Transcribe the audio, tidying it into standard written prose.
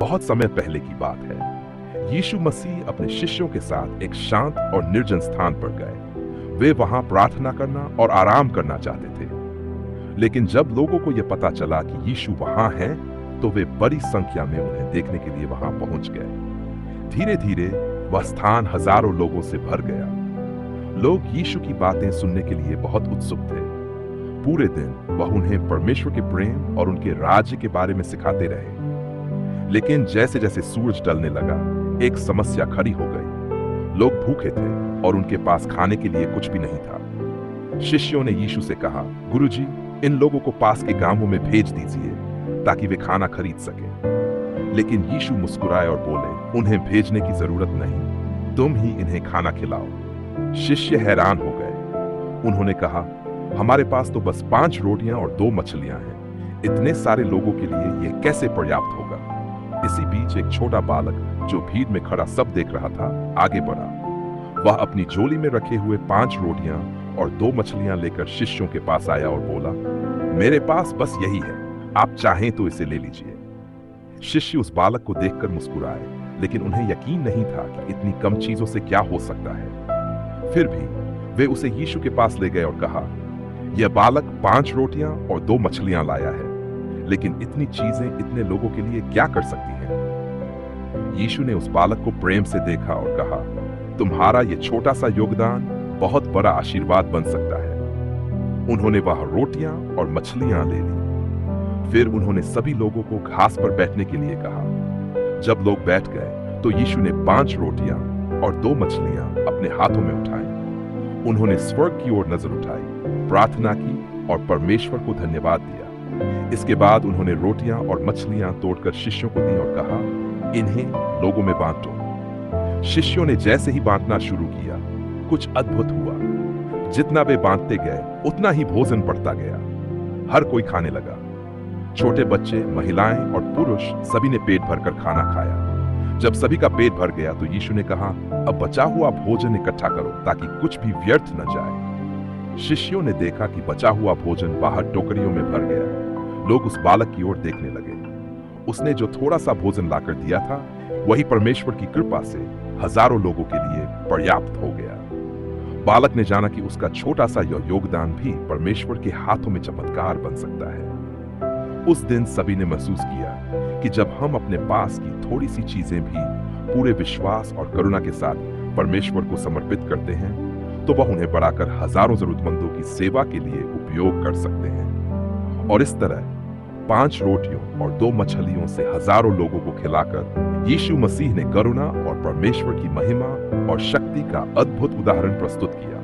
बहुत समय पहले की बात है। यीशु मसीह अपने शिष्यों के साथ एक शांत और निर्जन स्थान पर गए। वे वहां प्रार्थना करना और आराम करना चाहते थे। लेकिन जब लोगों को यह पता चला कि यीशु वहां हैं, तो वे बड़ी संख्या में उन्हें देखने के लिए वहां पहुंच गए। धीरे धीरे वह स्थान हजारों लोगों से भर गया। लोग यीशु की बातें सुनने के लिए बहुत उत्सुक थे। पूरे दिन वह उन्हें परमेश्वर के प्रेम और उनके राज्य के बारे में सिखाते रहे। लेकिन जैसे जैसे सूरज ढलने लगा, एक समस्या खड़ी हो गई। लोग भूखे थे और उनके पास खाने के लिए कुछ भी नहीं था। शिष्यों ने यीशु से कहा, गुरुजी, इन लोगों को पास के गांवों में भेज दीजिए ताकि वे खाना खरीद सकें। लेकिन यीशु मुस्कुराए और बोले, उन्हें भेजने की जरूरत नहीं, तुम ही इन्हें खाना खिलाओ। शिष्य हैरान हो गए। उन्होंने कहा, हमारे पास तो बस 5 रोटियां और 2 मछलियां हैं। इतने सारे लोगों के लिए यह कैसे पर्याप्त होगा? इसी बीच एक छोटा बालक जो भीड़ में खड़ा सब देख रहा था, आगे बढ़ा। वह अपनी झोली में रखे हुए 5 रोटियां और 2 मछलियां लेकर शिष्यों के पास आया और बोला, मेरे पास बस यही है, आप चाहें तो इसे ले लीजिए। शिष्य उस बालक को देखकर मुस्कुराए, लेकिन उन्हें यकीन नहीं था कि इतनी कम चीजों से क्या हो सकता है। फिर भी वे उसे यीशु के पास ले गए और कहा, यह बालक 5 रोटियां और 2 मछलियां लाया है, लेकिन इतनी चीजें इतने लोगों के लिए क्या कर सकती हैं? यीशु ने उस बालक को प्रेम से देखा और कहा, तुम्हारा यह छोटा सा योगदान बहुत बड़ा आशीर्वाद बन सकता है। उन्होंने वह रोटियां और मछलियां ले ली। फिर उन्होंने सभी लोगों को घास पर बैठने के लिए कहा। जब लोग बैठ गए तो यीशु ने 5 रोटियां और 2 मछलियां अपने हाथों में उठाई। उन्होंने स्वर्ग की ओर नजर उठाई, प्रार्थना की और परमेश्वर को धन्यवाद दिया। इसके बाद उन्होंने रोटियां और मछलियां तोड़कर शिष्यों को दी और कहा, इन्हें लोगों में बांटो। शिष्यों ने जैसे ही बांटना शुरू किया, कुछ अद्भुत हुआ। जितना वे बांटते गए, उतना ही भोजन बढ़ता गया। हर कोई खाने लगा। छोटे बच्चे, महिलाएं और पुरुष सभी ने पेट भरकर खाना खाया। जब सभी का पेट भर गया तो यीशु ने कहा, अब बचा हुआ भोजन इकट्ठा करो ताकि कुछ भी व्यर्थ न जाए। शिष्यों ने देखा कि बचा हुआ भोजन बाहर टोकरियों में भर गया। लोग उस बालक की ओर देखने लगे। उसने जो थोड़ा सा भोजन लाकर दिया था, वही परमेश्वर की कृपा से हजारों लोगों के लिए पर्याप्त हो गया। बालक ने जाना कि उसका छोटा सा योगदान भी परमेश्वर के हाथों में चमत्कार बन सकता है। उस दिन सभी ने महसूस किया कि जब हम अपने पास की थोड़ी सी चीजें भी पूरे विश्वास और करुणा के साथ परमेश्वर को समर्पित करते हैं, तो वह उन्हें बढ़ाकर हजारों जरूरतमंदों की सेवा के लिए उपयोग कर सकते हैं। और इस तरह 5 रोटियों और 2 मछलियों से हजारों लोगों को खिलाकर यीशु मसीह ने करुणा और परमेश्वर की महिमा और शक्ति का अद्भुत उदाहरण प्रस्तुत किया।